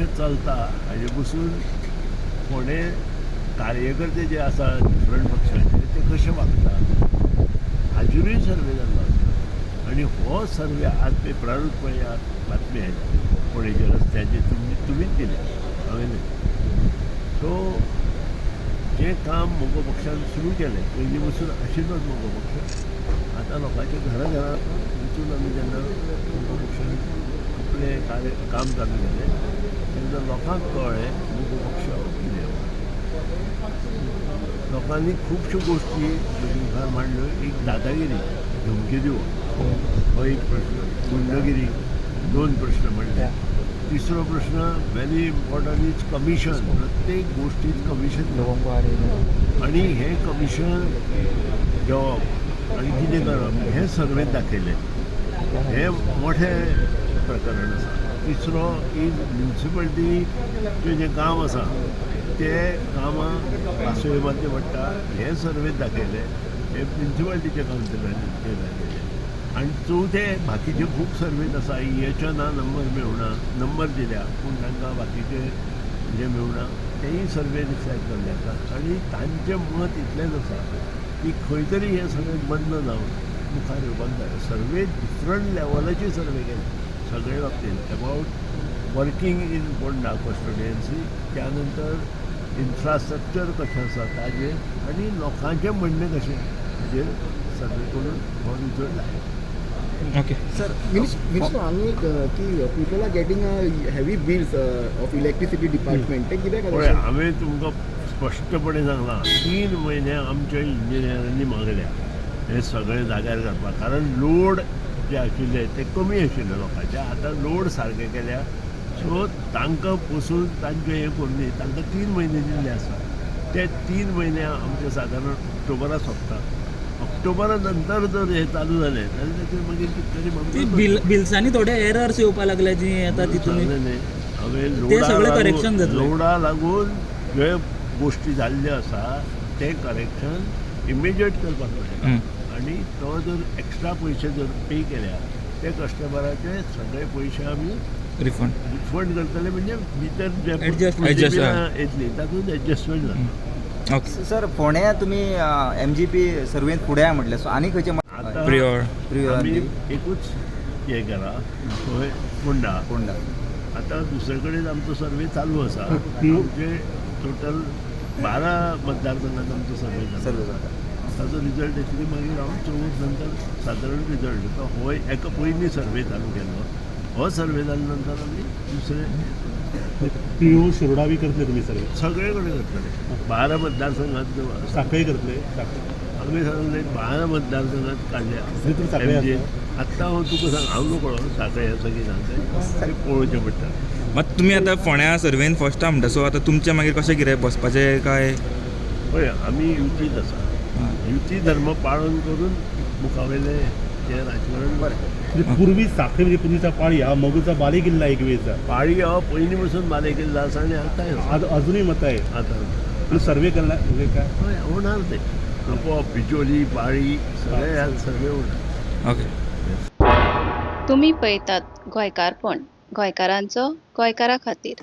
कशें चलता हाजे पसून फोंडे कार्यकर्ते जे आसा डिफरंट पक्षाचे ते कशे वागता हाजेरूय सर्वे जाल्लो आसा आनी हो सर्वे आज पेपरारूच पळयात बातमी आयल्या फोंडेच्या रस्त्याचे तुमीच दिले हांवें न्हय. सो जें काम मोगो पक्षान सुरू केलें पयलीं पसून आशिल्लोच मोगो पक्ष आतां लोकांच्या घराघरांत वचून आमी जेन्ना मोगो पक्षान आपलें काम चालू केलें तेन्ना लोकांक कळ्ळें मोगो पक्ष कितें. लोकांनी खुबश्यो गोश्टी मुखार मांडल्यो. एक दादागिरी धमकी दिवप हो एक प्रश्न, गुंडगिरी 2 प्रश्न मांडले. तिसरो प्रश्न व्हेरी इम्पॉर्टंट इज कमिशन. प्रत्येक गोष्टीत कमिशन घेवप आनी हें कमिशन घेवप आनी कितें करप हें सर्वेंत दाखयलें. हें मोठें प्रकरण आसा. तिसरो इज म्युनिसिपालिटीचें जें काम आसा ते कामां पासय मारचें पडटा हें सर्वेंत दाखयलें. हें म्युनिसिपालिटीच्या कावन्सिलरांनी दाखयलें. आनी चवथें बाकीचे खूब सर्वेंत आसा EHना नंबर मेळना, नंबर दिल्या पूण तांकां बाकीचे जे मेळना तेंय सर्वे रिफ्लेक्ट केल्ले आसा. आनी तांचें मत इतलेंच आसा की खंय तरी हें सगळें बंद जावन मुखार येवपाक जाय. सर्वे डिफरंट लेवलाचे सर्वे केले सगळे बाबतींत अबावट वर्किंग इन फोंडा कस्टोडियन्सी, त्या नंतर इन्फ्रास्ट्रक्चर कशें आसा ताजेर आनी लोकांचें म्हणणें कशें हाजेर सर्वे करून हो रिजल्ट जाय. ओके सर, Minister, आनी की people are getting heavy bills of electricity department ते कित्याक पळय हांवें तुमकां स्पश्टपणे सांगलां 3 म्हयने आमच्या इंजिनियरांनी मागल्या हे सगळें जाग्यार घालपाक. कारण लोड जे आशिल्ले ते कमी आशिल्ले लोकांचे. आतां लोड सारके केल्या सो तांकां पसून तांचें हें करून न्ही तांकां 3 म्हयने दिल्ले आसा. ते 3 म्हयने आमचे सादारण ऑक्टोबरा सोंपता. ऑक्टोबरा नंतर जर हे चालू जालें जाल्यार ताचेर मागीर कितें तरी बिल्सांनी थोडे एरर्स येवपाक लागले जी आता तितून हांवें ते सगळें करेक्शन जातलें. लोडा लागून जे गोश्टी जाल्ल्यो आसा ते करेक्शन इमिजिएट करपाक पडटा. आनी तो जर एक्स्ट्रा पयशे जर पे केल्या ते कस्टमराचे सगळे पयशे आमी रिफंड करतले. म्हणजे भितर जे येतली तातूंत एडजस्टमेंट जाता. ओके सर, फोंड्या तुमी MGP सर्वेंत फुडें म्हटलें, सो आनी खंयचे आमी एकूच हें केला खंय फोंडा. आतां दुसरे कडेन आमचो सर्वे चालू आसा. आमचे टोटल 12 मतदारसंघात आमचो सर्वे जाता. ताचो रिजल्ट येतली मागीर हांव 24 नंतर सादारण रिजल्ट येता. हो एका पयलीं सर्वे चालू केल्लो. हो सर्वे जाल्या नंतर आमी दुसरे PO शिरोडावी करतले तुमी सर्वे सगळे कडेन करतले. 12 मतदारसंघात साखळी करतले. आमी सांगले 12 मतदारसंघात काडल्या. आत्तां हांव तुका सांग हांव नको सांखळे आसा की सांगता ते पळोवचें पडटा. मात तुमी आतां फोंड्या सर्वेन फर्स्ट टायम म्हणटा सो आतां तुमचें मागीर कशें कितें बसपाचें काय? पळय आमी युतीत आसा. युती धर्म पाळून करून मुखावेले ते राजकारण बरें. पूर्वी साखळी म्हणजे पूर्वीचा पाळी हा मगूचा बालेकिल्ला एक वेळचा पाळी हो पयलीं पसून बालेकिल्ला आसा आनी आतांय अजूनही मत आहे. आतां सर्वे केला म्हणजे काय हय होणार ते आपोआप बिचोली पाळी सगळे ह्यात सर्वे होणार. ओके तुम्ही पळयतात गोंयकारपण, गोंयकारांचो गोंयकारा खातीर.